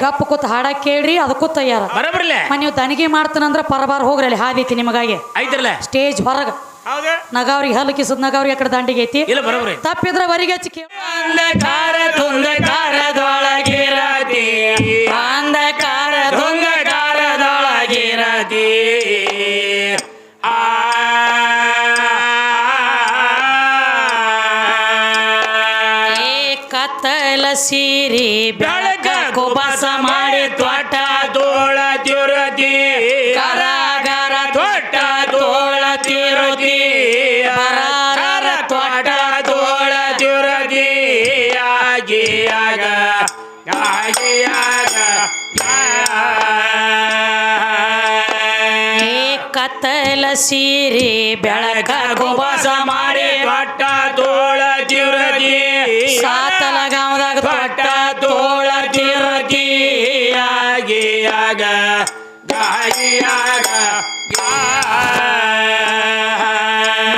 ಗಪ್ಪ ಕೂತ್ ಹಾಡ ಕೇಳ್ರಿ ಅದಕ್ಕೂ ತಯಾರ ಬರಬರ್ಲೆ ನೀವು ದನಿಗೆ ಮಾಡ್ತಾನಂದ್ರ ಪರಬಾರ ಹೋಗ್ರಿ ಅಲ್ಲಿ ಹಾದೈತಿ ನಿಮಗಾಗಿ ಐತ್ರಲ್ಲ ಸ್ಟೇಜ್ ಹೊರಗ ನಗಾವ್ರಿಗೆ ಹಲ್ಲು ಕಿಸದ್ ನಗಾವ್ರಿಗೆ ಆ ಕಡೆ ದಂಡಿಗೆ ಐತಿ ಇಲ್ಲ ಬರಬರಿ ತಪ್ಪಿದ್ರ ವರಿಗೆ ಹಚ್ಚಿ ಅಂಧಕಾರ ತುಂಧಕಾರದೊಳಗಿರತಿ ಅಂಧಕಾರ ತುಂಧಕಾರದೊಳಗಿರತಿ ಕತ್ತಲ ಸೀರಿ ಬೆಳಕ ಕುಬಸ ಮಾಡಿ ತ್ವಟ ತೋಳ ತಿರುತಿ ಕರಾಗರ ತ್ವಟ ತೋಳ ತಿರುತಿ ಕರಾಗರ ತ್ವಟ ತೋಳ ತಿರುತಿ ಆಗಿಯಾಗ ಆಗಿಯಾಗ ಕತ್ತಲ ಸೀರಿ ಬೆಳಕ ಕುಬಸ ಮಾಡಿ ತ್ವಟ ತೋಳ ತಿರುತಿ ಸಾತಲ ಗಾಂವದಾಗ ತ್ವಟ ತೋಳ ತಿರುತಿ ಆಗಿಯಾಗ ಆಗಿಯಾಗ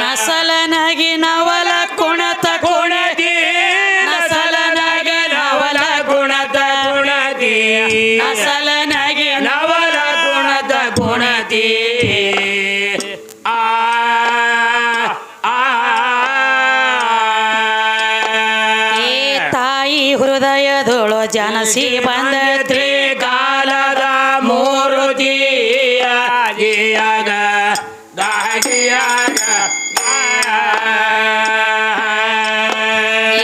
ನಸಲನಗಿ ನವಲ ಕುಣತ ಗುಣದಿ ನಸಲನಗೆ ನವಲ ಗುಣದ ಗುಣದಿ ನಸಲನಗಿ ನವಲ ಗುಣದ ಗುಣದಿ ಆ ಏ ತಾಯಿ ಹೃದಯದೊಳು ಜನಸಿ ಬಂದ ತ್ರಿಕಾಲದ ಮೂರುತಿಯಾಗ ದಾಗಿಯಾಗ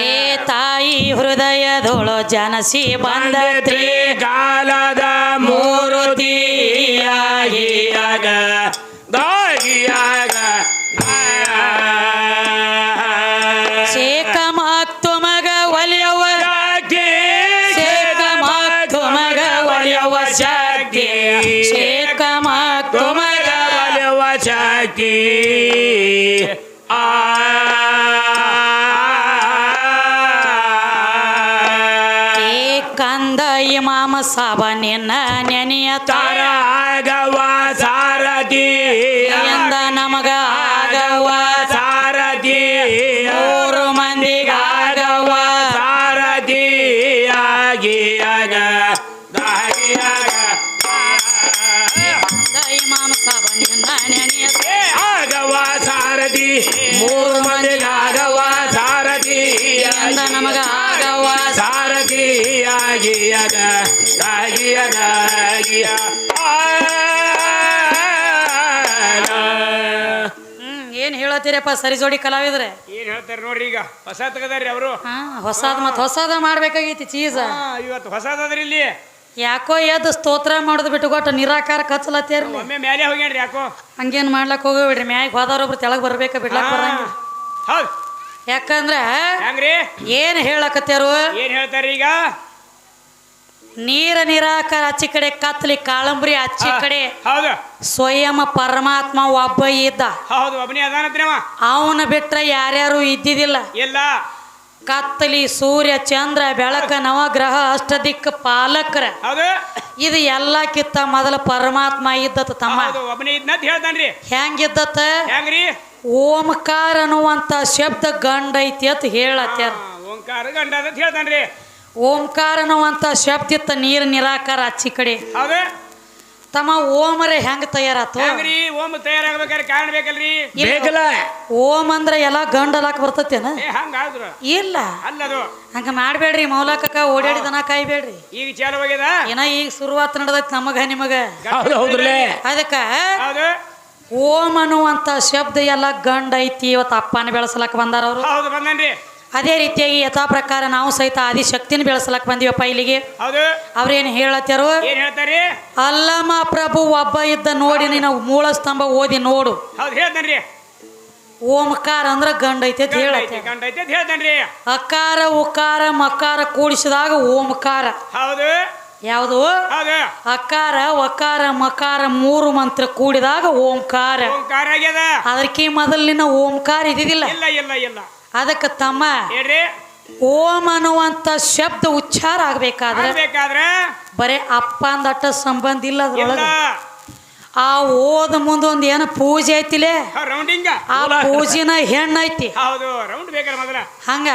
ಏ ತಾಯಿ ಹೃದಯದೊಳು ಜನಸಿ ಬಂದ ತ್ರಿಕಾಲದ ಮೂರುತಿಯಾಗಿಯಾಗ ದಾಗಿಯಾಗ ಶೇಖ ಮಾತು ಮಗ ಒಲಿಯವ ಶೇಖ ಮಾತು ಮಗ ಒಲಿಯವ ಶಕ್ತಿ ಶೇಖ ಮಾತು ಮಗ ಒಲಿಯುವ ಶಕ್ತಿ ಏ ಕಂದ ಇಮಾಮ ಸಾಬ ನಿನ್ನ ನೆನೆಯ ತರ ಆಗವ ಸಾರಥಿ ಎಂದ ನಮಗ ಆಗವ ಸಾರಥಿ ಮೂರು ಮಂದಿಗಾಗವ ಸಾರಥಿ ಆಗಿಯಾಗ ಇಮಾಮ ಸಾಬ ನಿನ್ನ ನೆನೆಯ ಆಗವ ಸಾರಥಿ ಮೂರು ಮಂದಿಗಾಗವ ಸಾರಥಿ ಎಂದ ನಮಗ ಆಗವ ಸಾರಥಿ ಆಗಿಯಾಗ ಆಗಿಯಾಗ ಏನ್ ಹೇಳತ್ತೀರಪ್ಪ ಸರಿ ಜೋಡಿ ಕಲಾವಿದ್ರೆ ಏನ್ ಹೇಳ್ತಾರೆ ನೋಡ್ರಿ ಈಗ ಹೊಸ ತಗದಾರ್ರಿ ಅವರು ಹೊಸಾದ್ ಮತ್ ಹೊಸಾದ ಮಾಡ್ಬೇಕಾಗೈತಿ ಚೀಸ ಇವತ್ತು ಹೊಸದಾದ್ರಿ ಇಲ್ಲಿ ಯಾಕೋ ಎದ್ದು ಸ್ತೋತ್ರ ಮಾಡೋದು ಬಿಟ್ಟು ಕೊಟ್ಟು ನಿರಾಕಾರ ಕಚ್ಚಲತ್ತೇರ್ಲಿ ಒಮ್ಮೆ ಮೇಲೆ ಹೋಗ್ಯಾನ್ರಿ ಯಾಕೋ ಹಂಗೇನ್ ಮಾಡ್ಲಕ್ ಹೋಗ್ಬಿಡ್ರಿ ಮ್ಯಾಗ ಹೋದವ್ರೊಬ್ರು ತೆಳಗ್ ಬರ್ಬೇಕ ಬಿಡ್ಲಾಕ್ ಬರಂಗಿಲ್ಲ ಹೌದ್ ಯಾಕಂದ್ರ ಹೆಂಗ್ರಿ ಏನ್ ಹೇಳಕತ್ಯಾರು ಏನ್ ಹೇಳ್ತಾರ ಈಗ ನೀರ ನಿರಾಕಾರ ಆಚಿ ಕಡೆ ಕತ್ಲಿ ಕಾಳಂಬ್ರಿ ಆಚಿ ಕಡೆ ಹೌದು ಸ್ವಯಂ ಪರಮಾತ್ಮ ಒಬ್ಬ ಇದ್ದ ಹೌದು ಒಬ್ಬನೇ ಅದಾನತ್ರಿ ಅವ ಅವನ ಬಿಟ್ರ ಯಾರ್ಯಾರು ಇದ್ದಿದ್ದಿಲ್ಲ ಇಲ್ಲ ಕತ್ತಲಿ ಸೂರ್ಯ ಚಂದ್ರ ಬೆಳಕ ನವಗ್ರಹ ಅಷ್ಟದಿಕ್ಕ ಪಾಲಕರ ಹೌದು ಇದು ಎಲ್ಲಕ್ಕಿಂತ ಮೊದಲ ಪರಮಾತ್ಮ ಇದ್ದತ ತಮ್ಮ ಹೌದು ಒಬ್ಬನೇ ಇದ್ನಂತ ಹೇಳ್ತಾನ್ರಿ ಹೆಂಗಿದ್ದತ ಹೆಂಗ್ರಿ ಓಂಕಾರ ಅನ್ನುವಂತ ಶಬ್ದ ಗಂಡ ಐತಿ ಅಂತ ಹೇಳತ್ಯಾರ ಓಂಕಾರ ಗಂಡ ಅಂತ ಹೇಳ್ತಾನ್ರಿ ಓಂಕಾರ ಅನ್ನುವಂತ ಶಬ್ದ ಇತ್ತ ನೀರು ನಿರಾಕಾರ ಆಚಿ ಕಡೆ ಹೌದು ತಮ್ಮ ಓಮರೆ ಹೆಂಗ ತಯಾರಾತು ಹೆಂಗ್ರಿ ಓಂ ತಯಾರಾಗ್ಬೇಕಾದ್ರೆ ಕಾರಣ ಬೇಕಲ್ರಿ ಬೇಕಲ್ಲ ಓಂ ಅಂದ್ರ ಎಲ್ಲಾ ಗಂಡ ಅಲಾಕ್ ಬರ್ತತೇನ ಏ ಹಂಗಾದ್ರು ಇಲ್ಲ ಅಲ್ಲದು ಹಂಗ ಮಾಡ್ಬೇಡ್ರಿ ಮೌಲಕಕ್ಕ ಓಡಾಡಿದನ ಕಾಯ್ಬೇಡ್ರಿ ಈಗ ಚಾಲು ಹೋಗ್ಯದ ಏನ ಈಗ ಶುರುವಾತ್ ನಡೆದೈತಿ ನಮಗ ನಿಮಗ ಹೌದು ಹೌದ್ರಲ್ಲೇ ಅದಕ್ಕ ಹೌದು ಓಂ ಅನ್ನುವಂತ ಶಬ್ದ ಎಲ್ಲ ಗಂಡ ಐತಿ ಇವತ್ತು ಅಪ್ಪನ ಬೆಳೆಸಲಕ್ ಬಂದಾರ ಅವರು ಹೌದು ಬಂದನ್ರಿ ಅದೇ ರೀತಿಯಾಗಿ ಯಥಾ ಪ್ರಕಾರ ನಾವು ಸಹಿತ ಆದಿಶಕ್ತಿನ ಬೆಳೆಸಲಕ್ ಬಂದಿವಪ್ಪ ಇಲ್ಲಿಗೆ ಹೌದು ಅವ್ರೇನು ಹೇಳತ್ತಾರು ಏನ್ ಹೇಳ್ತಾರಿ ಅಲ್ಲಮ ಪ್ರಭು ಒಬ್ಬ ಇದ್ದ ನೋಡಿ ನೀನು ಮೂಲ ಸ್ತಂಭ ಓದಿ ನೋಡು ಹೌದು ಹೇಳ್ತಾನ್ರಿ ಓಂಕಾರ ಅಂದ್ರ ಗಂಡ ಐತಿ ಅಂತ ಹೇಳತ್ತೆ ಗಂಡ ಐತೆ ಅಂತ ಹೇಳ್ತಾನ್ರಿ ಅಕಾರ ಉಕಾರ ಮಕಾರ ಕೂಡಿಸಿದಾಗ ಓಂಕಾರ ಹೌದು ಯಾವುದು ಹೌದು ಅಕಾರ ವಕಾರ ಮಕಾರ ಮೂರು ಮಂತ್ರ ಕೂಡಿದಾಗ ಓಂಕಾರ ಓಂಕಾರ ಆಗ್ಯದ ಅದಕ್ಕೆ ಮೊದಲಿನ ಓಂಕಾರ ಇದ್ದಿದ್ದಿಲ್ಲ ಇಲ್ಲ ಇಲ್ಲ ಇಲ್ಲ ಅದಕ್ಕೆ ತಮ್ಮ ಹೇಳ್ರಿ ಓಂ ಅನ್ನುವಂತ ಶಬ್ದ ಉಚ್ಚಾರ ಆಗ್ಬೇಕಾದ್ರೆ ಬೇಕಾದ್ರೆ ಬರೇ ಅಪ್ಪ ಅಂದಟ್ಟ ಸಂಬಂಧ ಇಲ್ಲ ಇಲ್ಲ ಅದ್ರೊಳಗ ಆ ಓದ ಮುಂದೆ ಒಂದು ಏನು ಪೂಜೆ ಐತಿಲೇ ರೌಂಡಿಂಗ್ ಆ ಪೂಜಿನ ಹೆಣ್ಣು ಐತಿ ಹೌದು ರೌಂಡ್ ಬೇಕಾರ ಮೊದಲ ಹಂಗ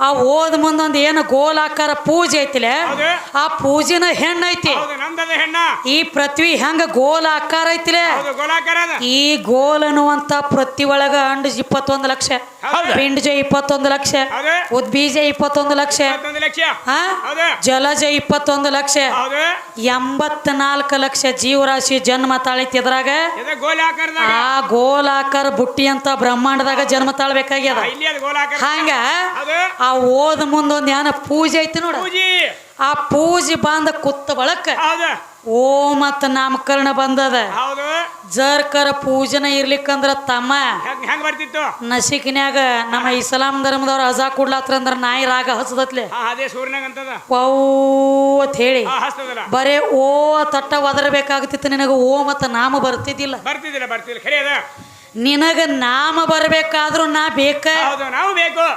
ಆ ಓದ್ ಮುಂದೊಂದು ಏನು ಗೋಲಾಕಾರ ಪೂಜೆ ಐತಿಲೆ ಹೌದು. ಆ ಪೂಜೆನ ಹೆಣ್ಣು ಐತಿ. ಹೌದು ನಮ್ದದ ಹೆಣ್ಣ. ಈ ಪೃಥ್ವಿ ಹೆಂಗ ಗೋಲ ಆಕಾರ ಐತಿಲೆ ಹೌದು ಗೋಲಾಕಾರ ಅದ. ಈ ಗೋಲ್ ಅನ್ನುವಂತ ಪೃಥ್ವಿ ಒಳಗ ಅಂಡ 21 ಲಕ್ಷ, ಹೌದು. ಪಿಂಡಜ 21 ಲಕ್ಷ, ಹೌದು. ಉದ್ಬೀಜ 21 ಲಕ್ಷ, 21 ಲಕ್ಷ. ಆ? ಹೌದು. ಜಲಜ 21 ಲಕ್ಷ, ಹೌದು. 84 ಲಕ್ಷ ಜೀವರಾಶಿ ಜನ್ಮ ತಾಳೈತಿ. ಇದ್ರಾಗ ಇದು ಗೋಲಿ ಆಕಾರದಾಗ. ಆ ಗೋಲಾಕಾರ ಬುಟ್ಟಿ ಅಂತ ಬ್ರಹ್ಮಾಂಡದಾಗ ಜನ್ಮ ತಾಳ್ಬೇಕಾಗ್ಯದ. ಇಲ್ಲಿ ಅದು ಗೋಲಾಕಾರ. ಹಂಗ ಹೌದು. ಆ ಓದ್ ಮುಂದೊಂದು ಏನ ಪೂಜೆ ಐತಿ ನೋಡ. ಪೂಜಿ. ಆ ಪೂಜೆ ಬಂದ ಕುತ್ತ ಬಳಕ ಹೌದು. ಓಂ ಅಂತ ನಾಮಕರಣ ಬಂದದ. ಹೌದು. ಜರ್ಕರ ಪೂಜನ ಇರ್ಲಿಕ್ಕಂದ್ರ ತಮ್ಮ ಹೆಂಗ್ ಬರ್ತಿತ್ತು? ನಸಿಕಿನ್ಯಾಗ ನಮ್ಮ ಇಸ್ಲಾಂ ಧರ್ಮದವ್ರ ಅಜಾ ಕೊಡ್ಲಾತ್ರ ಅಂದ್ರ ನಾಯಿ ರಾಗ ಹಚ್ಚದತ್ಲೆ ಅದೇ ಸೂರ್ಯನಾಗ ಅಂತದ. ಪೌ ಅಂತ ಹೇಳಿ ಹಸ್ತದಲ್ಲ. ಬರೇ ಓ ತಟ್ಟ ಒದರಬೇಕಾಗ್ತಿತ್ತು. ನಿನಗ ಓ ಮತ್ತ ನಾಮ ಬರ್ತಿದ್ದಿಲ್ಲ. ಬರ್ತಿದ್ದಿಲ್ಲ ಖರೆ ಅದ. ನಿನಗ ನಾಮ ಬರ್ಬೇಕಾದ್ರೂ ನಾ ಬೇಕ. ಹೌದು ನಾವು ಬೇಕು.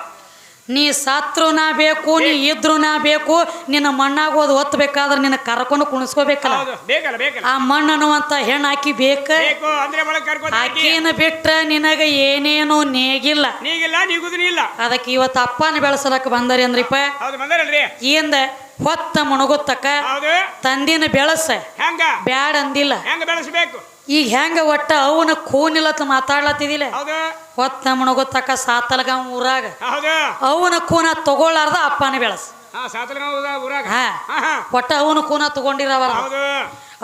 ನೀ ಸತ್ರು ನಾ ಬೇಕು, ನೀ ಇದ್ರು ನಾ ಬೇಕು. ನಿನ್ನ ಮಣ್ಣಾಗ ಹೋದ್ ಒತ್ತಬೇಕಾದ್ರೆ ನಿನ್ನ ಕರ್ಕೊಂಡು ಕುಣಿಸ್ಕೋಬೇಕಲ್ಲ. ಹೌದು ಬೇಕಲ್ಲ. ಆ ಮಣ್ಣು ಅನ್ನುವಂತ ಹೆಣ್ಣು ಆಕಿ ಬೇಕ. ಬೇಕು ಅಂದ್ರೆ ಒಳಗೆ ಕರ್ಕೊಂಡು ಆಕಿನ ಬಿಟ್ರ ನಿನಗ ಏನೇನು ನೇಗಿಲ್ಲ. ನೀಗಿಲ್ಲ ನೀಗುದೂ ಇಲ್ಲ. ಅದಕ್ಕೆ ಇವತ್ತು ಅಪ್ಪನ ಬೆಳೆಸಲಕ್ಕ ಬಂದರಿ ಅಂದ್ರಿಪ್ಪ. ಹೌದು ಬಂದಾರಲ್ರಿ. ಈಂದ ಹೊತ್ತ ಮುಣಗುತ್ತಕ್ಕ ಹೌದು. ತಂದಿನ ಬೆಳಸ ಹೆಂಗ ಬ್ಯಾಡ ಅಂದಿಲ್ಲ. ಹೆಂಗ ಬೆಳೆಸಬೇಕು? ಈಗ ಹೆಂಗ ಒಟ್ಟ ಅವನ ಕೂನಿಲ್ಲತ್ತ ಮಾತಾಡ್ಲತ್ತಿದಿಲ್ಲ. ಹೌದು. ಹೊತ್ತ ಮುಣಗುತ್ತಕ್ಕ ಸಾತಲಗಾಂವ್ ಊರಾಗ ಹೌದು. ಅವನ ಕೂನ ತಗೊಳ್ಳಾರ್ದ ಅಪ್ಪನ ಬೆಳಸ. ಸಾತಲಗಾಂವ್ ಊರಾಗ. ಒಟ್ಟ ಅವನ ಕೂನ ತಗೊಂಡಿರಬಾರ್ದು. ಹೌದು.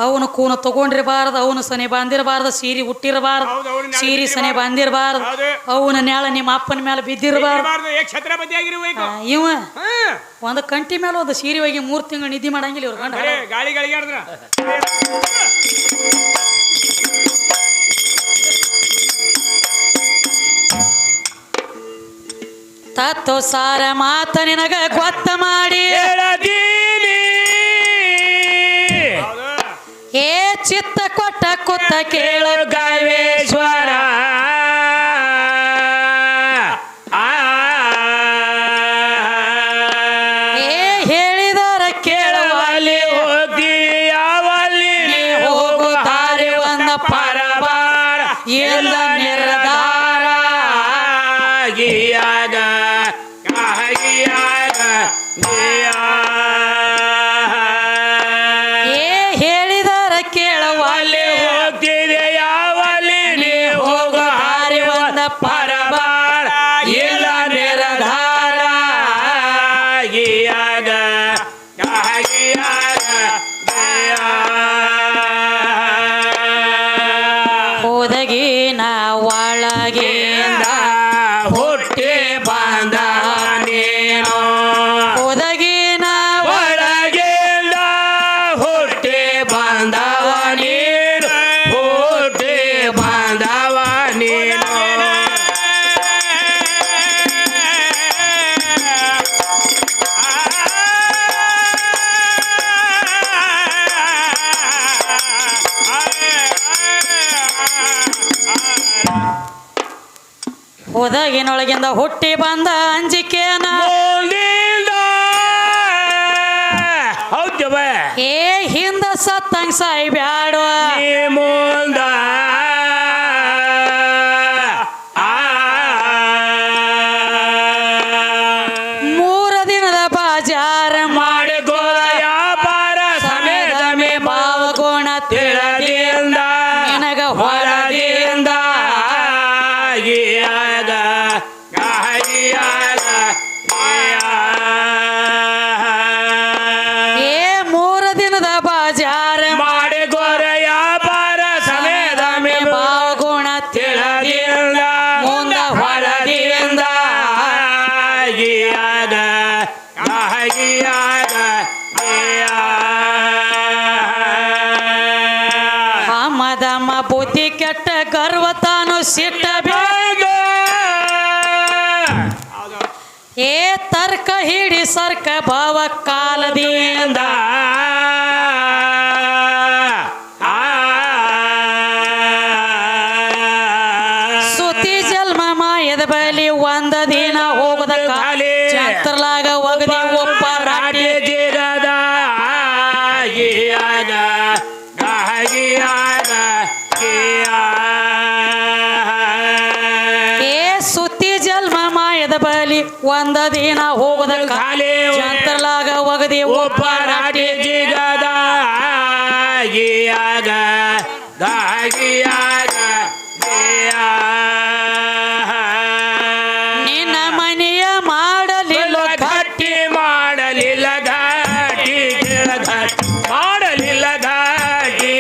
ಅವನು ಕೂನ ತಗೊಂಡಿರಬಾರ್ದು. ಅವನು ಸನೆ ಬಂದಿರಬಾರ್ದು. ಸೀರೆ ಹುಟ್ಟಿರಬಾರ್ದು. ಸೀರೆ ಸನೆ ಬಂದಿರಬಾರ್ದು. ಅವನ ನ್ಯಾಳ ನಿಮ್ಮ ಅಪ್ಪನ ಮೇಲೆ ಬಿದ್ದಿರಬಾರ್ದು. ಛತ್ರಪತಿ ಆಗಿರ್ಬೇಕು ಇವ ಒಂದು ಕಂಟಿ ಮೇಲೆ ಒಂದು ಸೀರೆ ಹೋಗಿ 3 ತಿಂಗಳು ನಿದ್ದೆ ಮಾಡಂಗಿಲ್ಲ ಇವ್ರ ಗಂಡ. ಗಾಳಿ ಆಡಿದ್ರ ತತ್ವ ಸಾರ ಮಾತ ನಿನಗ ಗೊತ್ತ ಮಾಡಿ ಹೇಳದೀನಿ. ಏ ಚಿತ್ತ ಕೊಟ್ಟ ಕುತ್ತ ಕೇಳ ಗಾವೇಶ್ವರ. ಏ ಹೇಳಿದರ ಕೇಳವಲ್ಲಿ ಹೋಗಿ ಯಾವಲ್ಲಿ ಹೋಗು ದಾರಿ ಒಂದ ಪರಬಾರ ಎಲ್ಲ ನಿರ್ಧಾರ ಗಿಯಾಗ ಏ ಹೇಳಿದರ ಕೇಳವಲ್ಲಿ ಹೋಗ್ತಿದೆ ಯಾವಲ್ಲಿ ನೀ ಹೋಗೋ ದಾರಿ ಒಂದ ಪರಬಾರ ಇಲ್ಲ ನಿರ್ಧಾರ ಗಿಯಾಗ ಹೋದಗಿನ ಒಳಗಿಂದ ಹುಟ್ಟಿ ಬಂದ ನೀನು ಹೋದಗಿನ ಒಳಗಿಂದ ಹುಟ್ಟಿ ಬಂದವ ನೀನು ಹುಟ್ಟಿ ಬಂದವ ನೀನು ಹೋದಗಿನೊಳಗಿಂದ ಹುಟ್ಟಿ ಬಂದ ಅಂಜಿಕೆನ ಮೂಲಿಂದ ಹೌದವ ಏ ಹಿಂದ ಸತ್ತಂಗ್ ಸಾಯಿ ಬ್ಯಾಡುವ ನೀ ಮುಂದ ಮೂರ ದಿನದ ಬಾಜಾರ ಮಾಡಿ ಗೋಯ ಬಾರ ಸಮೇತ ಮೇ ಭಾವಗುಣ ತಿಳದಿಂದ ನಿನಗ ಹೊರದಿಂದ ಗಿಯಾಗ ಗಾಯಿಯಾಗ ಏ ಮೂರ ದಿನದ ಬಾಜಾರ ಮಾಡಿ ಗೋರಯ ಬಾರ ಸಮೇತ ಮೇ ಭಾವಗುಣ ತಿಳದಿಂದ ಮುಂದ ಹೊರದಿಂದ ಗಿಯಾಗ ಗಾಯಿಯಾಗ ಮದಮ ಬುದ್ಧಿ ಕೆಟ್ಟ ಗರ್ವ ತಾನು ಸಿಟ್ಟ ಏ ತರ್ಕ ಹಿಡಿ ಸರ್ಕ ಭಾವ ಕಾಲದಿಂದ ಸುತಿ ಜನ್ಮ ಮಾಯದ ಬಲಿ ಒಂದ ದಿನ ಹೋಗದ ಖಾಲಿ ಛತ್ರಲಾಗ ಒಗದಿ ಒಬ್ಬ ರಾಟಿ ಜಿರದ ಗಿಯಾಗ ಗಾಯಿಯಾಗ ಏ ಸುತ್ತಿ ಜನ್ಮ ಮಾಯದ ಬಲಿ ಒಂದ ದಿನ ಹೋಗ ಹೋಗುದ ಖಾಲಿ ಜಂತರ್ಲಾಗ ಒಗದಿ ಒಬ್ಬ ರಾಟಿ ಜಿಗದ ಗಿಯಾಗ ದಾಗಿಯಾಗ ನಿನ್ನ ಮನೆಯ ಮಾಡಲಿಲ್ಲ ಘಟ್ಟಿ ಮಾಡಲಿಲ್ಲ ಘಾಟಿ ಕೇಳ ಘಾಟಿ ಮಾಡಲಿಲ್ಲ ಘಾಟಿ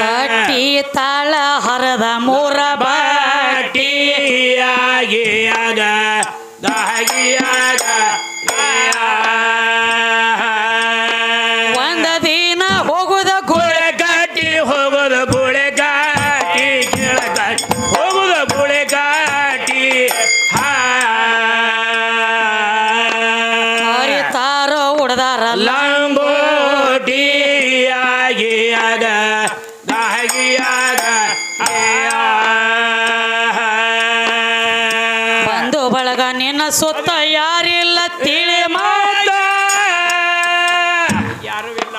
ತಟ್ಟಿ ತಾಳ ಹರದ ಮೂರ ಬಾಟಿಯಾಗಿಯಾಗ ದಾಗಿಯಾಗ ಒಂದ ದಿನ ಹೋಗುದ ಗುಳೆ ಘಾಟಿ ಹೋಗೋದು ಗುಳೆ ಘಾಟಿ ಕೇಳ ಘಾಟಿ ಹೋಗುದು ಗುಳೆ ಘಾಟಿ ಹರಿತಾರೋ ಉಡ್ದಾರಲ್ಲ ಲಂಗೋಟಿಯಾಗಿಯಾಗ ದಾಗಿಯಾಗ ಬಂದು ಬಳಗ ನಿನ್ನ ಸುತ್ತ ಯಾರಿಲ್ಲ ತಿಳಿ ಮಾಡ ಯಾರು ಇಲ್ಲ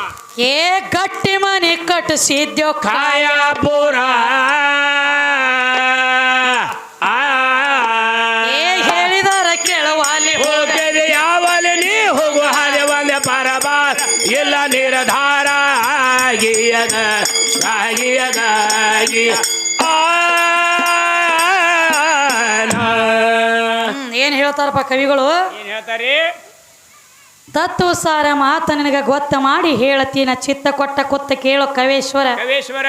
ಏ ಗಟ್ಟಿ ಮನೆ ಕಟ್ಟಿಸಿದ್ಯೋ ಕಾಯಾಪುರ ಏ ಹೇಳಿದಾರ ಕೇಳವಾಲಿ ಹೋಗದೆ ಯಾವಲ್ಲಿ ನೀ ಹೋಗು ಹಾಗೆ ಒಂದೇ ಪರಬಾರ ಇಲ್ಲ ನಿರ್ಧಾರ ಆಗಿಯದ ಆಗಿಯದಾಗಿ ಏನ್ ಹೇಳ್ತಾರಪ್ಪ ಕವಿಗಳು ಏನ್ ಹೇಳ್ತಾರಿ ತತ್ವ ಸಾರ ಮಾತ ನಿನಗ ಗೊತ್ತ ಮಾಡಿ ಹೇಳತೀನ ಚಿತ್ತ ಕೊಟ್ಟ ಕುತ್ತ ಕೇಳೋ ಕವೇಶ್ವರ ಕವೇಶ್ವರ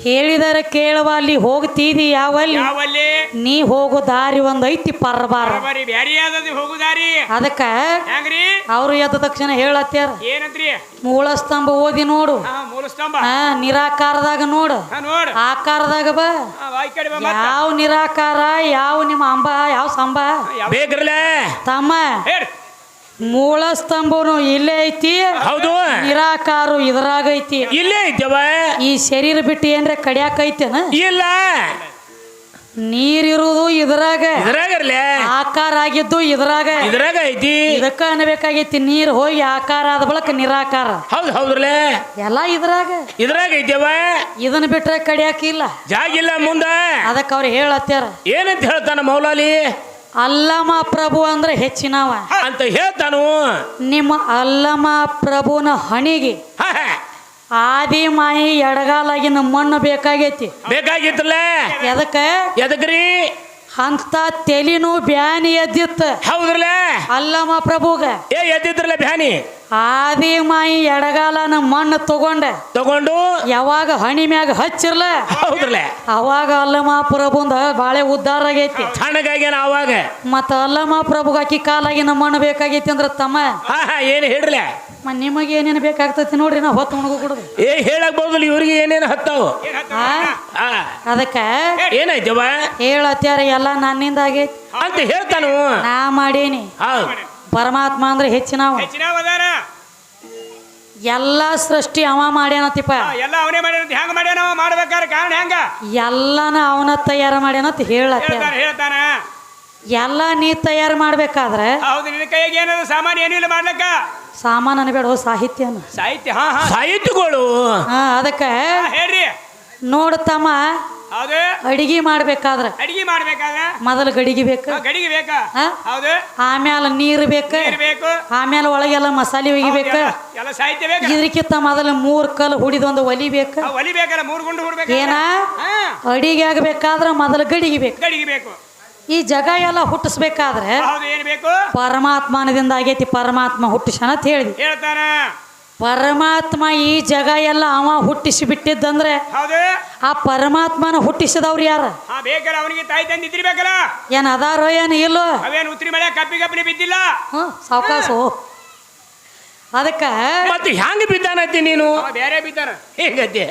ಹೇಳಿದರ ಕೇಳುವ ಅಲ್ಲಿ ಹೋಗ್ತೀದಿ ಯಾವಲ್ಲಿ ಯಾವಲ್ಲಿ ನೀ ಹೋಗೋ ದಾರಿ ಒಂದ್ ಐತಿ ಪರ್ಬಾರ ಬರೀ ಬ್ಯಾರಿ ಆದದಿ ಹೋಗುದಾರಿ ಅದಕ್ಕ ಹೆಂಗ್ರಿ ಅವ್ರು ಎದ್ದ ತಕ್ಷಣ ಹೇಳತ್ಯಾರ ಏನಂತ್ರಿ ಮೂಲ ಸ್ತಂಭ ಓದಿ ನೋಡು ಮೂಲ ಸ್ತಂಭ ನಿರಾಕಾರದಾಗ ನೋಡು ನೋಡ್ ಆಕಾರದಾಗ ಬಾ ಈ ಕಡೆ ಬಾ ಯಾವ ನಿರಾಕಾರ ಯಾವ ನಿಮ್ಮ ಅಂಬ ಯಾವ ಸಂಬ ಬೇಕ್ರಲ್ಲ ತಮ್ಮ ಹೇಳಿ ಮೂಲ ಸ್ತಂಭನು ಇಲ್ಲೇ ಐತಿ ಹೌದು ನಿರಾಕಾರು ಇದ್ರಾಗ ಐತಿ ಇಲ್ಲೇ ಐತವ ಈ ಶರೀರ ಬಿಟ್ಟು ಏನ್ರ ಕಡಿಯಾಕ ಐತೇನ ಇಲ್ಲ ನೀರಿರುವುದು ಇದ್ರಾಗ ಇದ್ರಾಗರ್ಲೆ ಆಕಾರ ಆಗಿದ್ದು ಇದ್ರಾಗ ಇದ್ರಾಗ ಐತಿ ಇದಕ್ಕ ಅನ್ಬೇಕಾಗೈತಿ ನೀರ್ ಹೋಗಿ ಆಕಾರ ಆದ ಬಳಕ ನಿರಾಕಾರ ಹೌದು ಹೌದ್ರಲೆ ಎಲ್ಲಾ ಇದ್ರಾಗ ಇದ್ರಾಗ ಐತವ ಇದನ್ನ ಬಿಟ್ರೆ ಕಡಿಯಾಕಿಲ್ಲ ಜಾಗಿಲ್ಲ ಮುಂದ ಅದಕ್ಕೆ ಅವ್ರು ಹೇಳತ್ಯಾರ ಏನಂತ ಹೇಳ್ತಾನ ಮೌಲಾಲಿ ಅಲ್ಲಮ ಪ್ರಭು ಅಂದ್ರೆ ಹೆಚ್ಚಿನವ ಅಂತ ಹೇಳ್ತಾನು ನಿಮ್ಮ ಅಲ್ಲಮ ಪ್ರಭುನ ಹಣಿಗೆ ಆದಿ ಮಾಯಿ ಎಡಗಾಲಾಗಿನ ಮಣ್ಣು ಬೇಕಾಗೈತಿ ಬೇಕಾಗಿತ್ತಲ್ಲ ಎದಕ್ಕ ಎದಕ್ರಿ ಅಂತ ತೆಲಿನೂ ಬ್ಯಾನಿ ಎದ್ದಿತ್ತ ಹೌದ್ರಲ್ಲ ಅಲ್ಲಮ ಪ್ರಭುಗ ಎದ್ದಿದ್ರಲ್ಲ ಬ್ಯಾನಿ ಆದಿ ಮಾಯಿ ಎಡಗಾಲನ ಮಣ್ಣು ತಗೊಂಡು ಯಾವಾಗ ಹಣಿ ಮ್ಯಾಗ ಹಚ್ಚಿರ್ಲ ಹೌದ್ರಲ್ಲ ಅವಾಗ ಅಲ್ಲಮ ಪ್ರಭುಂದ ಬಾಳೆ ಉದ್ಧಾರ ಆಗೈತಿ ತಣ್ಣಗಾಗ್ಯಾನ ಅವಾಗ ಮತ್ತ ಅಲ್ಲಮ ಪ್ರಭುಗ ಅಕ್ಕಿ ಕಾಲಾಗಿನ ಮಣ್ಣು ಬೇಕಾಗೈತಿ ಅಂದ್ರ ತಮ್ಮ ಏನ್ ಹೇಳ್ರಲ್ಲ ನಿಮಗೆ ಏನೇನು ಬೇಕಾಗ್ತೈತಿ ನೋಡ್ರಿ ನಾ ಹೊತ್ತು ಮುಣಗು ಕೊಡುದು ಹೇಳಕ್ ಬರೋದಿಲ್ಲ ಇವ್ರಿಗೆ ಏನೇನು ಹತ್ತಾವು ಅದಕ್ಕ ಏನಾಯ್ತವ ಹೇಳತ್ಯಾರ ಎಲ್ಲ ನನ್ನಿಂದ ಆಗೈತಿ ಅಂತ ಹೇಳ್ತಾನು ನಾ ಮಾಡೇನಿ ಪರಮಾತ್ಮ ಅಂದ್ರೆ ಹೆಚ್ಚಿನವ ಎಲ್ಲಾ ಸೃಷ್ಟಿ ಅವ ಮಾಡ್ಯಾನತಿಪ್ಪ ಎಲ್ಲ ಅವನೇ ಮಾಡ್ಯಾನ ಹೆಂಗ ಮಾಡ್ಯಾನ ಮಾಡ್ಬೇಕಾರ ಕಾರಣ ಹೆಂಗ ಎಲ್ಲಾನ ಅವನ ತಯಾರ ಮಾಡ್ಯಾನತ್ ಹೇಳತ್ಯಾರ ಹೇಳ್ತಾನ ಎಲ್ಲ ನೀ ತಯಾರು ಮಾಡ್ಬೇಕಾದ್ರೆ ಹೌದು ನಿನ್ನ ಕೈಗೆ ಏನದು ಸಾಮಾನ್ಯ ಏನಿಲ್ಲ ಮಾಡ್ಲಕ್ಕ ಸಾಮಾನು ಅನ್ಬೇಡ ಸಾಹಿತ್ಯನ ಸಾಹಿತ್ಯ ಸಾಹಿತ್ಯಗಳು ಅದಕ್ಕ ಹೇಳ್ರಿ ನೋಡ್ತಮ್ಮ ಹೌದು ಅಡಿಗೆ ಮಾಡ್ಬೇಕಾದ್ರೆ ಅಡಿಗೆ ಮಾಡ್ಬೇಕಾದ್ರೆ ಮೊದಲು ಗಡಿಗೆ ಬೇಕು ಗಡಿಗೆ ಬೇಕಾ ಹೌದು ಆಮೇಲೆ ನೀರು ಬೇಕು ಆಮೇಲೆ ಒಳಗೆಲ್ಲ ಮಸಾಲೆ ಒಗಿಬೇಕು ಎಲ್ಲ ಸಾಹಿತ್ಯ ಬೇಕು ಇದಕ್ಕಿಂತ ಮೊದಲು 3 ಕಲ್ಲು ಹುಡಿದೊಂದು ಒಲಿ ಬೇಕು ಒಲಿ ಬೇಕಲ್ಲ 3 ಗುಂಡು ಹುಡ್ಬೇಕು ಏನ ಅಡಿಗೆ ಆಗ್ಬೇಕಾದ್ರೆ ಮೊದಲು ಗಡಿಗೆ ಬೇಕು ಗಡಿಗೆ ಬೇಕು ಈ ಜಗ ಎಲ್ಲ ಹುಟ್ಟಿಸ್ಬೇಕಾದ್ರೆ ಹೌದು ಏನ್ ಬೇಕು ಪರಮಾತ್ಮನದಿಂದ ಆಗೈತಿ ಪರಮಾತ್ಮ ಹುಟ್ಟಿಸನ ಅಂತ ಹೇಳಿ ಹೇಳ್ತಾನ ಪರಮಾತ್ಮ ಈ ಜಗ ಎಲ್ಲ ಅವ ಹುಟ್ಟಿಸಿ ಬಿಟ್ಟಿದ್ದಂದ್ರೆ ಹೌದು ಆ ಪರಮಾತ್ಮನ ಹುಟ್ಟಿಸಿದವ್ರು ಯಾರ ಬೇಕಲ್ಲ ಅವನಿಗೆ ತಾಯಿ ತಂದಿದ್ರಿ ಬೇಕಲ್ಲ ಏನ್ ಅದಾರೋ ಏನು ಇಲ್ಲೋ ಅವೇನು ಉತ್ರಿ ಮಳೆ ಕಪ್ಪಿ ಬಿದ್ದಿಲ್ಲ ಸಾವಕಾಸು ಅದಕ್ಕ ಮತ್ತೆ ಹೆಂಗ ಬಿದ್ದಾನತಿ ನೀನು ಬೇರೆ ಬಿದ್ದಾನ ಹೇಗತಿ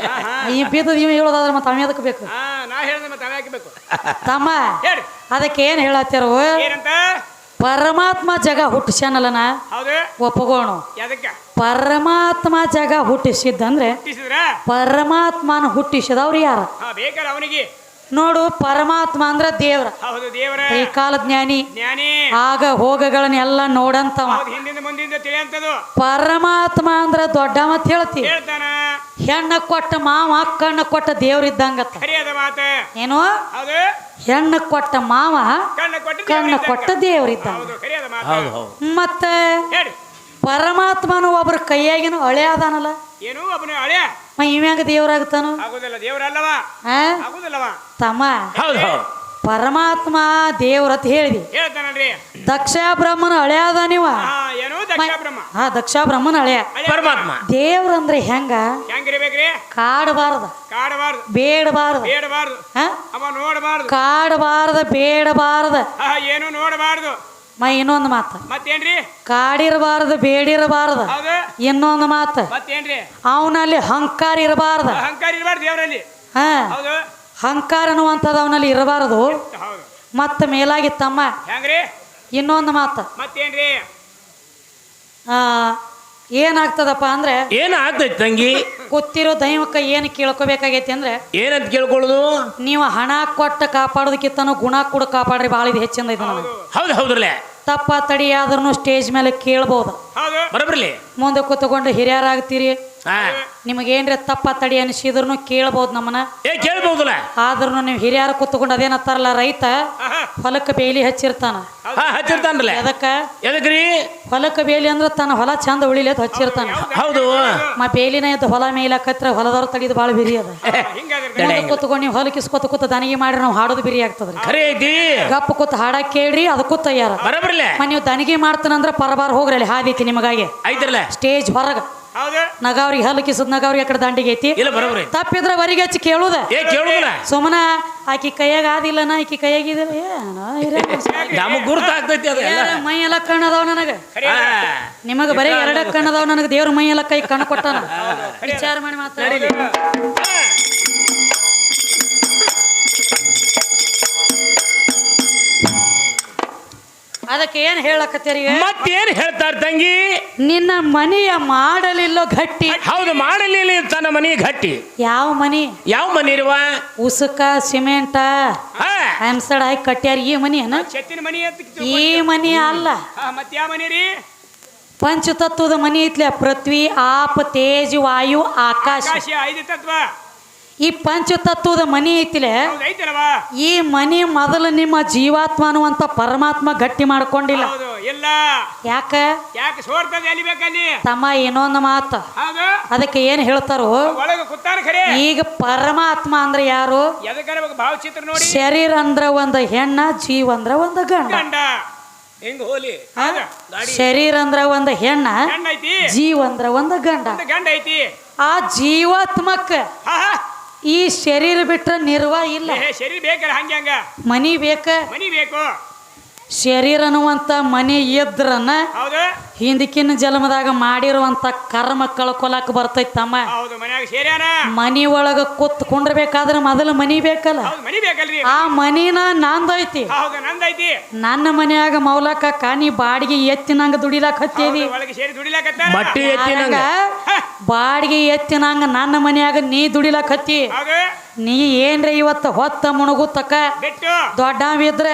ಈ ಬಿದ್ದದ ಇವ ಹೇಳೋದಾದ್ರೆ ಮತ್ತೆ ಅವ ಅದಕ್ಕೆ ಬೇಕು ನಾ ಹೇಳ್ದೆ ಮತ್ತೆ ಅವೇ ಬೇಕು ತಮ್ಮ ಹೇಳಿ ಅದಕ್ಕೆ ಏನ್ ಹೇಳತ್ತಾರ ಏನಂತ ಪರಮಾತ್ಮ ಜಗ ಹುಟ್ಟಿಸ್ಯಾನಲ್ಲನ ಹೌದು ಒಪ್ಪಗೋಣ ಅದಕ್ಕೆ ಪರಮಾತ್ಮ ಜಗ ಹುಟ್ಟಿಸಿದ್ದಂದ್ರೆ ಪರಮಾತ್ಮನ ಹುಟ್ಟಿಸಿದವ್ರು ಯಾರ ಬೇಕಲ್ಲ ಅವನಿಗೆ ನೋಡು ಪರಮಾತ್ಮ ಅಂದ್ರ ದೇವ್ರ ಹೌದು ದೇವರ ಈ ಕಾಲ ಜ್ಞಾನಿ ಆಗ ಹೋಗಗಳನ್ನೆಲ್ಲ ನೋಡಂತವ ಹಿಂದಿಂದ ಮುಂದಿಂದ ತಿಳಿಯಂತದು ಪರಮಾತ್ಮ ಅಂದ್ರ ದೊಡ್ಡ ಮತ್ ಹೇಳ್ತಿ ಹೇಳ್ತಾನ ಹೆಣ್ಣ ಕೊಟ್ಟ ಮಾವ ಕಣ್ಣ ಕೊಟ್ಟ ದೇವ್ರ ಇದ್ದಂಗತ್ತ ಖರೆ ಅದ ಮಾತ ಏನು ಹೌದು ಹೆಣ್ಣ ಕೊಟ್ಟ ಮಾವ ಕಣ್ಣ ಕೊಟ್ಟ ದೇವ್ರ ಇದ್ದಂಗ ಹೌದು ಖರೆ ಅದ ಮಾತ ಹೌದು ಹೌದು ಮತ್ತೆ ಹೇಳಿ ಪರಮಾತ್ಮನು ಒಬ್ರ ಕೈಯಾಗಿನ ಹಳೆ ಅದಾನಲ್ಲ ಏನು ಒಬ್ಬನ ಹಳೆ ಇವ್ಯಾಂಗ ದೇವ್ರಾಗ್ತಾನು ಆಗುದಿಲ್ಲ ದೇವರಲ್ಲವ ಆ ಆಗುದಿಲ್ಲವ ತಮ್ಮ ಹೌದು ಹೌದು ಪರಮಾತ್ಮ ದೇವ್ರತ್ ಹೇಳಿದಿ ಹೇಳ್ತಾನಲ್ರಿ ದಕ್ಷ ಬ್ರಹ್ಮನ ಹಳೆ ಅದ ನೀವ ಏನು ದಕ್ಷ ಬ್ರಹ್ಮ ಹಾ ದಕ್ಷ ಬ್ರಹ್ಮನ ಹಳೆ ಪರಮಾತ್ಮ ದೇವ್ರಂದ್ರೆ ಹೆಂಗ ಹೆಂಗಿರ್ಬೇಕ್ರಿ ಕಾಡಬಾರ್ದ ಕಾಡಬಾರ್ದು ಬೇಡಬಾರ್ದ ಬೇಡಬಾರ್ದು ಹ ಅವ ನೋಡಬಾರ್ದು ಕಾಡಬಾರ್ದ ಬೇಡಬಾರ್ದ ಏನು ನೋಡಬಾರ್ದು ಇನ್ನೊಂದು ಮಾತು ಮತ್ತೇನ್ರಿ ಕಾಡಿರಬಾರ್ದು ಬೇಡಿರಬಾರ್ದು ಹೌದು ಇನ್ನೊಂದು ಮಾತು ಮತ್ತೇನ್ರಿ ಅವನಲ್ಲಿ ಅಹಂಕಾರ ಇರಬಾರ್ದು ಅಹಂಕಾರ ಇರಬಾರ್ದು ದೇವರಲ್ಲಿ ಹ ಹೌದು ಅಹಂಕಾರ ಅನ್ನುವಂಥದ್ದು ಅವನಲ್ಲಿ ಇರಬಾರ್ದು ಹೌದು ಮತ್ತೆ ಮೇಲಾಗಿ ತಮ್ಮ ಹೆಂಗ್ರಿ ಇನ್ನೊಂದು ಮಾತು ಮತ್ತೇನ್ರಿ ಏನಾಗ್ತದಪ್ಪ ಅಂದ್ರೆ ಏನ್ ಆಗ್ತೈತಿ ತಂಗಿ ಗೊತ್ತಿರೋ ದೈವಕ್ಕ ಏನು ಕೇಳ್ಕೊಬೇಕಾಗೈತಿ ಅಂದ್ರೆ ಏನಂತ ಕೇಳ್ಕೊಳ್ಳೋದು ನೀವು ಹಣ ಕೊಟ್ಟ ಕಾಪಾಡೋದಕ್ಕಿಂತನೂ ಗುಣ ಕೂಡ ಕಾಪಾಡ್ರಿ ಭಾಳ ಇದು ಹೆಚ್ಚಿಂದ ಇದು ನನಗೆ ಹೌದು ಹೌದ್ರಲ್ಲೇ ತಪ್ಪ ತಡಿ ಆದ್ರೂ ಸ್ಟೇಜ್ ಮೇಲೆ ಕೇಳ್ಬೋದು ಹೌದು ಬರಬರ್ಲಿ ಮುಂದೆ ಕೂತ್ಕೊಂಡು ಹಿರಿಯರಾಗ್ತೀರಿ ಹಾ ನಿಮಗೇನ್ರಿ ತಪ್ಪ ತಡಿ ಅನಿಸಿದ್ರು ಕೇಳ್ಬೋದು ನಮ್ಮನ್ನ ಕೇಳ್ಬಹುದಲ್ಲ ಆದ್ರೂ ನೀವು ಹಿರಿಯರ ಕೂತ್ಕೊಂಡು ಅದೇನತ್ತಾರಲ್ಲ ರೈತ ಹೊಲಕ್ಕೆ ಬೇಲಿ ಹಚ್ಚಿರ್ತಾನ ಹಾ ಹಚ್ಚಿರ್ತಾನ್ರಲ್ಲ ಅದಕ್ಕ ಎದಕ್ರಿ ಹೊಲಕ್ಕೆ ಬೇಲಿ ಅಂದ್ರೆ ತನ್ನ ಹೊಲ ಚಂದ ಉಳಿಲಿ ಅಂತ ಹಚ್ಚಿರ್ತಾನ ಹೌದು ಬೇಲಿನ ಎದ್ದು ಹೊಲ ಮೇಲಕತ್ರ ಹೊಲದವ್ರು ತಡಿದು ಭಾಳ ಬಿರಿ ಅದ ಹಿಂಗಾದ್ರೆ ಮುಂದೆ ಕೂತ್ಕೊಂಡು ನೀವು ಹೊಲಕಿಸ್ಕೊತ ಕೂತ ದನಿಗೆ ಮಾಡಿ ನಾವು ಹಾಡೋದು ಬಿರಿ ಆಗ್ತದ್ರಿ ಖರೆ ಐತಿ ಗಪ್ಪ ಕೂತ್ ಹಾಡಕ್ ಕೇಳ್ರಿ ಅದಕ್ಕೂ ತಯಾರ ಬರಬರ್ಲೆ ನೀವು ದನಿಗೆ ಮಾಡ್ತಾನಂದ್ರ ಪರಬಾರ ಹೋಗ್ರಿ ಅಲ್ಲಿ ಹಾದೈತಿ ನಿಮಗಾಗಿ ಐತ್ರಲ್ಲ ಸ್ಟೇಜ್ ಹೊರಗ ಹೌದು ನಗಾವ್ರಿಗೆ ಹಲಕಿಸದ್ ನಗಾವ್ರಿಗೆ ಆ ಕಡೆ ದಂಡಿಗೆ ಐತಿ ಇಲ್ಲ ಬರಬ್ರಿ ತಪ್ಪಿದ್ರ ವರಿಗೆ ಹಚ್ಚಿ ಕೇಳುದ ಕೇಳುದಿಲ್ಲ ಸುಮ್ಮನ ಆಕಿ ಕೈಯಾಗ ಆದಿಲ್ಲನ ಆಕಿ ಕೈಯಾಗಿದಿಲ್ಲ ನಮಗ್ ಗುರುತ ಆಗ್ತೈತಿ ಅದೆಲ್ಲ ಮೈ ಎಲ್ಲ ಕಣ್ಣದಾವ ನನಗ ನಿಮಗ ಬರೀ ಎರಡ ಕಣ್ಣದಾವ ನನಗ ದೇವ್ರ ಮೈ ಎಲ್ಲ ಕೈ ಕಣ್ಣು ಕೊಟ್ಟಾನ ವಿಚಾರ ಮಾಡಿ ಮಾತಾಡಿ ಅದಕ್ಕೆ ಏನ್ ಹೇಳಕತ್ತೀರಿ ಮತ್ತೇನ್ ಹೇಳ್ತಾರ ತಂಗಿ ನಿನ್ನ ಮನೆಯ ಮಾಡಲಿಲ್ಲೋ ಗಟ್ಟಿ ಹೌದು ಮಾಡಲಿಲ್ಲ ತನ್ನ ಮನಿ ಗಟ್ಟಿ ಯಾವ ಮನಿ ಯಾವ ಮನಿ ಇರುವ ಉಸುಕ ಸಿಮೆಂಟ ಹಂಸಡ್ ಹಾಕಿ ಕಟ್ಟ್ಯಾರ ಈ ಮನಿ ಅನ್ನ ಚೆತ್ತಿನ ಮನಿ ಈ ಮನಿ ಅಲ್ಲ ಮತ್ ಯಾವ ಮನಿ ರೀ ಪಂಚತತ್ವದ ಮನಿ ಐತ್ಲೆ ಪೃಥ್ವಿ ಆಪ ತೇಜ್ ವಾಯು ಆಕಾಶ ಆಕಾಶ 5 ತತ್ವ ಈ ಪಂಚತತ್ವದ ಮನಿ ಐತಿಲೆ ಹೌದು ಐತಲ್ವ ಈ ಮನಿ ಮೊದಲು ನಿಮ್ಮ ಜೀವಾತ್ಮ ಅನ್ನುವಂತ ಪರಮಾತ್ಮ ಗಟ್ಟಿ ಮಾಡ್ಕೊಂಡಿಲ್ಲ ಹೌದು ಇಲ್ಲ ಯಾಕ ಯಾಕೆ ಸೋರ್ತದೆ ಎಲ್ಲಿ ಬೇಕಲ್ಲಿ ತಮ್ಮ ಇನ್ನೊಂದು ಮಾತು ಹೌದು ಅದಕ್ಕೆ ಏನ್ ಹೇಳ್ತಾರೋ ಒಳಗ ಕುತ್ತಾನ ಖರೆ ಈಗ ಪರಮಾತ್ಮ ಅಂದ್ರೆ ಯಾರು ಎದಕ್ಕರ ಭಾವಚಿತ್ರ ನೋಡಿ ಶರೀರ ಅಂದ್ರ ಒಂದ ಹೆಣ್ಣ ಜೀವ ಅಂದ್ರ ಒಂದ ಗಂಡ ಗಂಡ ಹೆಂಗ್ ಹೋಲಿ ಶರೀರ ಅಂದ್ರ ಒಂದ ಹೆಣ್ಣ ಗಂಡ ಐತಿ ಜೀವ ಅಂದ್ರ ಒಂದ ಗಂಡ ಗಂಡ ಐತಿ ಆ ಜೀವಾತ್ಮಕ್ಕ ಈ ಶರೀರ ಬಿಟ್ರ ನಿರ್ವಾಹ ಇಲ್ಲ ಶರೀರ ಬೇಕಲ್ಲ ಹಂಗೆ ಹಂಗ ಮನಿ ಬೇಕ ಮನಿ ಬೇಕು ಶರೀರ ಅನ್ನುವಂತ ಮನಿ ಇದ್ರನ ಹೌದು ಹಿಂದಕ್ಕಿನ ಜನ್ಮದಾಗ ಮಾಡಿರುವಂತ ಕರ್ಮ ಕಳ್ಕೊಳಕ್ ಬರ್ತೈತಿ ತಮ್ಮ ಹೌದು ಮನ್ಯಾಗ ಸೇರ್ಯಾನ ಮನಿ ಒಳಗ ಕುತ್ಕೊಂಡ್ಬೇಕಾದ್ರ ಮೊದಲ ಮನಿ ಬೇಕಲ್ಲ ಹೌದು ಮನಿ ಬೇಕಲ್ರಿ ಆ ಮನಿನ ನಂದೈತಿ ಹೌದು ನಂದೈತಿ ನನ್ನ ಮನ್ಯಾಗ ಮೌಲಕ್ಕ ನೀ ಬಾಡಿಗೆ ಎತ್ತಿನಂಗ ದುಡಿಲಾಕ ಹತ್ತೀವಿ ಒಳಗೆ ಸೇರಿ ದುಡಿಲಾಕತ್ತ ಬಟ್ಟಿ ಎತ್ತಿನಂಗ ಬಾಡಿಗೆ ಎತ್ತಿನಂಗ ನನ್ನ ಮನ್ಯಾಗ ನೀ ದುಡಿಲಾಕ ಹತ್ತಿ ಹೌದು ನೀ ಏನ್ರಿ ಇವತ್ತು ಹೊತ್ತ ಮುಣಗುತ್ತಕ್ಕ ಬಿಟ್ಟು ದೊಡ್ಡವಿದ್ರ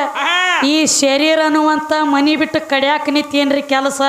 ಈ ಶರೀರ ಅನ್ನುವಂತ ಮನಿ ಬಿಟ್ಟು ಕಡ್ಯಾಕ ನಿಂತೇನ್ರಿ ಕೆಲಸ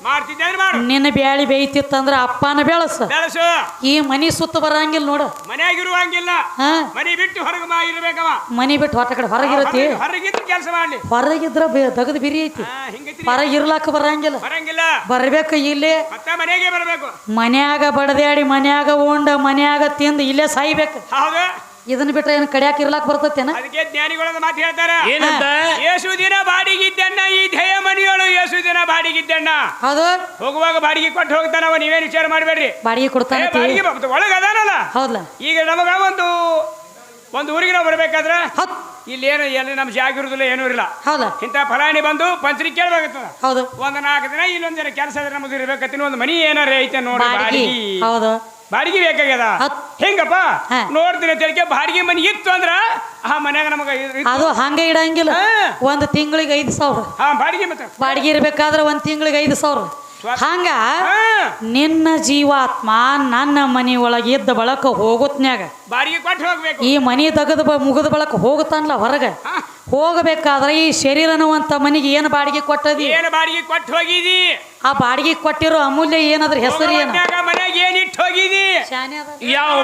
ಮಾಡ್ತಿದ್ದೆ ಮಾಡು ನಿನ್ನ ಬ್ಯಾಳಿ ಬೇಯ್ತಿತ್ತಂದ್ರ ಅಪ್ಪನ ಬೆಳಸ ಬೆಳಸು ಈ ಮನಿ ಸುತ್ತ ಬರಂಗಿಲ್ಲ ನೋಡು ಮನ್ಯಾಗಿರುವಂಗಿಲ್ಲ ಹಾ ಮನಿ ಬಿಟ್ಟು ಹೊರಗೆ ಇರ್ಬೇಕವ ಮನಿ ಬಿಟ್ಟು ಹೊತ್ತ ಕಡೆ ಹೊರಗಿರತಿ ಹೊರಗಿದ್ದು ಕೆಲಸ ಮಾಡ್ಲಿ ಹೊರಗಿದ್ರ ದಗದ್ ಬಿರಿ ಐತಿ ಹಿಂಗೈತಿ ಹೊರಗಿರ್ಲಾಕ ಬರಂಗಿಲ್ಲ ಬರಂಗಿಲ್ಲ ಬರ್ಬೇಕು ಇಲ್ಲೇ ಮತ್ತ ಮನೆಗೆ ಬರಬೇಕು ಮನ್ಯಾಗ ಬಡದ್ಯಾಡಿ ಮನ್ಯಾಗ ಉಂಡ ಮನ್ಯಾಗ ತಿಂದು ಇಲ್ಲೇ ಸಾಯ್ಬೇಕು ಹೌದು ಇದನ್ನ ಬಿಟ್ರೆ ಏನ್ ಕಡ್ಯಾಕ ಇರ್ಲಾಕ ಬರ್ತೈತೇನ ಅದಕ್ಕೆ ಜ್ಞಾನಿಗಳನ್ನ ಮಾತು ಹೇಳ್ತಾರ ಏನಂತ ಏಸು ದಿನ ಬಾಡಿಗಿದ್ದಣ್ಣ ಈ ಧ್ಯೇಯ ಮನಿಯೊಳು ಏಸು ದಿನ ಬಾಡಿಗಿದ್ದಣ್ಣ ಹೌದು ಹೋಗುವಾಗ ಬಾಡಿಗೆ ಕೊಟ್ಟು ಹೋಗ್ತಾನವ ನೀವೇನ್ ವಿಚಾರ ಮಾಡಬೇಡ್ರಿ ಬಾಡಿಗೆ ಕೊಡ್ತಾನ ಬಾಡಿಗೆ ಒಳಗ ಅದಾನಲ್ಲ ಹೌದಲ್ಲ ಈಗ ನಮಗ ಒಂದು ಊರಿಗೆ ನಾವು ಬರ್ಬೇಕಾದ್ರ ಹೌದ್ ಇಲ್ಲಿ ಏನು ಎಲ್ಲಿ ನಮ್ ಜಾಗ ಇರುದಿಲ್ಲ ಏನೂ ಇರಲ್ಲ ಹೌದಾ ಇಂಥ ಫಲಾಣಿ ಬಂದು ಪಂಚರಿ ಕೇಳ್ಬೇಕಾಗ್ತದ ಹೌದು ಒಂದ್ 4 ದಿನ ಇಲ್ಲೊಂದ್ ದಿನ ಕೆಲಸ ಇದ್ರೆ ನಮ್ದು ಇರ್ಬೇಕತ್ತೀನಿ ಒಂದು ಮನಿ ಏನಾರ ಐತೆ ನೋಡಿ ಬಾಡಿಗೆ ಹೌದು ಬಾಡಿಗೆ ಬೇಕಾಗ್ಯದ ಹೆಂಗಪ್ಪ ನೋಡ್ತೀನಿ ತಿಳ್ಕೆ ಬಾಡಿಗೆ ಮನಿ ಇತ್ತು ಅಂದ್ರ ಆ ಮನ್ಯಾಗ ನಮಗ ಅದು ಹಂಗ ಇಡಂಗಿಲ್ಲ ಒಂದ್ ತಿಂಗಳಿಗೆ 5,000 ಬಾಡಿಗೆ ಮತ್ತೆ ಬಾಡಿಗೆ ಇರ್ಬೇಕಾದ್ರ ಒಂದ್ ತಿಂಗಳಿಗೆ 5,000 ಹಂಗ ಹಾ. ನಿನ್ನ ಜೀವಾತ್ಮ ನನ್ನ ಮನಿ ಒಳಗೆ ಇದ್ದ ಬಳಕ ಹೋಗುತ್ನ್ಯಾಗ ಬಾಡಿಗೆ ಕೊಟ್ಟು ಹೋಗ್ಬೇಕು. ಈ ಮನಿ ತೆಗೆದು ಮುಗಿದ ಬಳಕ ಹೋಗುತ್ತಾನಲ್ಲ ಹೊರಗೆ ಹೋಗಬೇಕಾದ್ರೆ ಈ ಶರೀರ ಅನ್ನುವಂತ ಮನಿಗೆ ಏನು ಬಾಡಿಗೆ ಕೊಟ್ಟದಿ? ಏನು ಬಾಡಿಗೆ ಕೊಟ್ಟು ಹೋಗಿದಿ? ಆ ಬಾಡಿಗೆ ಕೊಟ್ಟಿರೋ ಅಮೂಲ್ಯ ಏನಾದ್ರ ಹೆಸರು ಏನು? ಮನ್ಯಾಗ ಏನಿಟ್ಟು ಹೋಗಿದಿ? ಶಾನೆ ಅದ. ಯಾವ